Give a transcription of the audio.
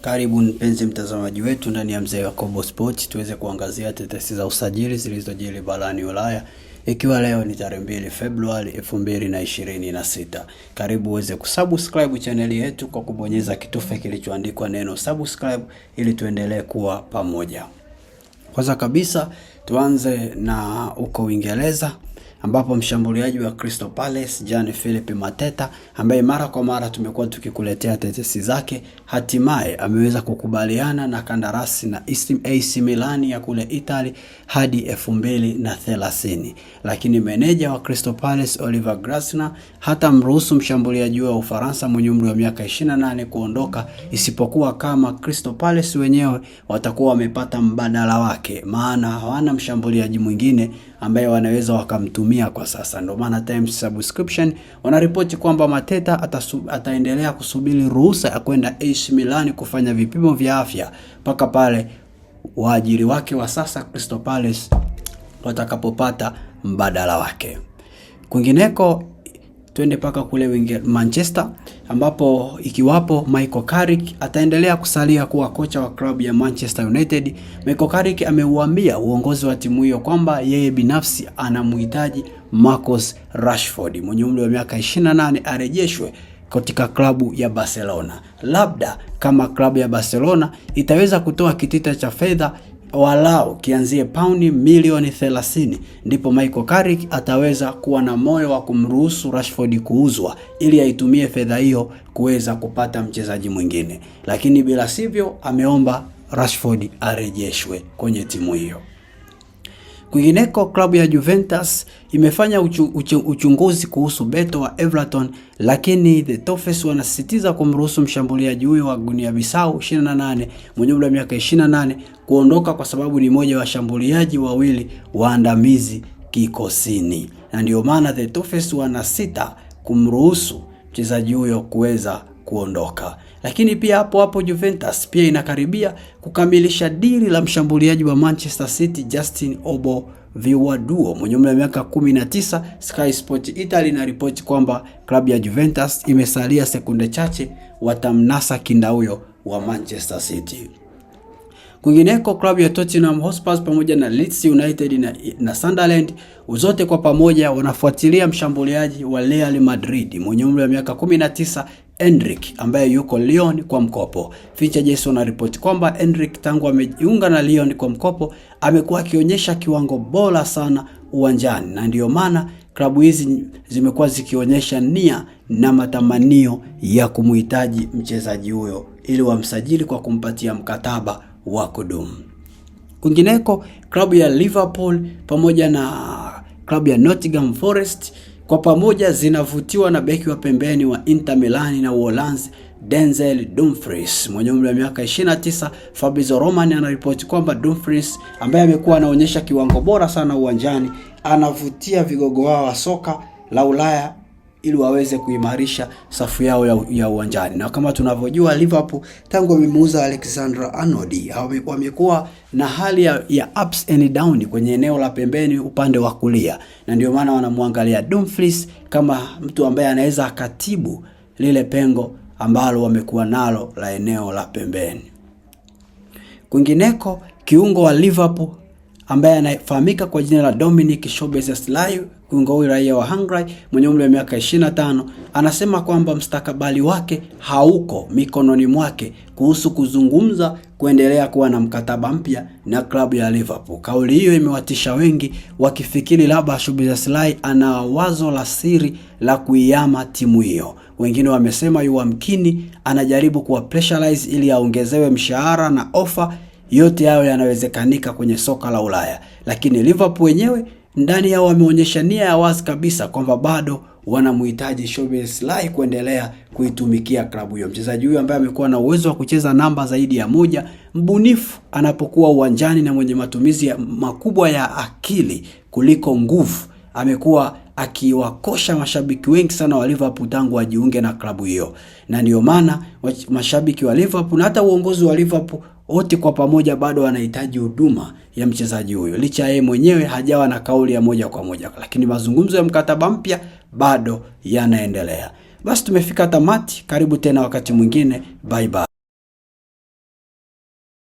Karibu mpenzi mtazamaji wetu ndani ya Mzee Yakobo Sport, tuweze kuangazia tetesi za usajili zilizojiri barani Ulaya, ikiwa leo ni tarehe 2 Februari 2026. Karibu uweze kusubscribe channel yetu kwa kubonyeza kitufe kilichoandikwa neno subscribe ili tuendelee kuwa pamoja. Kwanza kabisa tuanze na uko Uingereza, ambapo mshambuliaji wa Crystal Palace Jean-Philippe Mateta, ambaye mara kwa mara tumekuwa tukikuletea tetesi zake, hatimaye ameweza kukubaliana na kandarasi na AC Milan ya kule Italy hadi 2030. Lakini meneja wa Crystal Palace Oliver Glasner hata mruhusu mshambuliaji wa Ufaransa mwenye umri wa miaka 28 kuondoka, isipokuwa kama Crystal Palace wenyewe watakuwa wamepata mbadala wake, maana hawana mshambuliaji mwingine ambaye wanaweza wakamtumia kwa sasa. Ndio maana Times Subscription wanaripoti kwamba Mateta ataendelea kusubiri ruhusa ya kwenda AC Milan kufanya vipimo vya afya mpaka pale waajiri wake wa sasa Crystal Palace watakapopata mbadala wake. Kwingineko twende paka kule Manchester, ambapo ikiwapo Michael Carrick ataendelea kusalia kuwa kocha wa klabu ya Manchester United. Michael Carrick ameuambia uongozi wa timu hiyo kwamba yeye binafsi anamhitaji Marcus Rashford mwenye umri wa miaka 28 arejeshwe katika klabu ya Barcelona. Labda kama klabu ya Barcelona itaweza kutoa kitita cha fedha walau kianzie paundi milioni 30, ndipo Michael Carrick ataweza kuwa na moyo wa kumruhusu Rashford kuuzwa ili aitumie fedha hiyo kuweza kupata mchezaji mwingine. Lakini bila sivyo ameomba Rashford arejeshwe kwenye timu hiyo. Kwingineko, klabu ya Juventus imefanya uchunguzi kuhusu Beto wa Everton, lakini the Toffees wanasisitiza kumruhusu mshambuliaji huyo wa Guinea Bissau 28 mwenye umri wa miaka 28 kuondoka kwa sababu ni mmoja wa washambuliaji wawili waandamizi kikosini, na ndio maana the Toffees wanasita kumruhusu mchezaji huyo kuweza kuondoka. Lakini pia hapo Juventus pia inakaribia kukamilisha dili la mshambuliaji wa Manchester City Justin Oboviwaduo mwenye umri wa miaka 19. Sky Sport Italy inaripoti kwamba klabu ya Juventus imesalia sekunde chache watamnasa kinda huyo wa Manchester City. Kwingineko, klabu ya Tottenham Hotspur pamoja na Leeds United na Sunderland zote kwa pamoja wanafuatilia mshambuliaji wa Real Madrid mwenye umri wa miaka 19 Endrick, ambaye yuko Lyon kwa mkopo. Ficha Jason anaripoti kwamba Endrick tangu amejiunga na Lyon kwa mkopo amekuwa akionyesha kiwango bora sana uwanjani, na ndio maana klabu hizi zimekuwa zikionyesha nia na matamanio ya kumhitaji mchezaji huyo ili wamsajili kwa kumpatia mkataba wa kudumu. Kwingineko, klabu ya Liverpool pamoja na klabu ya Nottingham Forest kwa pamoja zinavutiwa na beki wa pembeni wa Inter Milan na Uholanzi Denzel Dumfries mwenye umri wa miaka 29. Fabrizio Romano anaripoti kwamba Dumfries, ambaye amekuwa anaonyesha kiwango bora sana uwanjani, anavutia vigogo wao wa soka la Ulaya ili waweze kuimarisha safu yao ya uwanjani. Na kama tunavyojua, Liverpool tangu wamemuuza Alexander Arnold wamekuwa na hali ya ups and down kwenye eneo la pembeni upande wa kulia, na ndio maana wanamwangalia Dumfries kama mtu ambaye anaweza akatibu lile pengo ambalo wamekuwa nalo la eneo la pembeni. Kwingineko, kiungo wa Liverpool ambaye anafahamika kwa jina la Dominic Szoboszlai, kiungo huyu raia wa Hungary mwenye umri wa miaka 25, anasema kwamba mstakabali wake hauko mikononi mwake kuhusu kuzungumza kuendelea kuwa na mkataba mpya na klabu ya Liverpool. Kauli hiyo imewatisha wengi, wakifikiri labda Szoboszlai ana wazo la siri la kuiama timu hiyo. Wengine wamesema yamkini anajaribu kuwa pressurize ili aongezewe mshahara na ofa. Yote hayo yanawezekanika kwenye soka la Ulaya, lakini Liverpool wenyewe ndani yao wameonyesha nia ya wazi kabisa kwamba bado wanamhitaji Szoboszlai kuendelea kuitumikia klabu hiyo. Mchezaji huyu ambaye amekuwa na uwezo wa kucheza namba zaidi ya moja, mbunifu anapokuwa uwanjani na mwenye matumizi makubwa ya akili kuliko nguvu, amekuwa akiwakosha mashabiki wengi sana wa Liverpool tangu wajiunge na klabu hiyo. Na ndio maana mashabiki wa Liverpool na hata uongozi wa Liverpool wote kwa pamoja bado wanahitaji huduma ya mchezaji huyo, licha yeye mwenyewe hajawa na kauli ya moja kwa moja, lakini mazungumzo ya mkataba mpya bado yanaendelea. Basi tumefika tamati, karibu tena wakati mwingine, bye bye.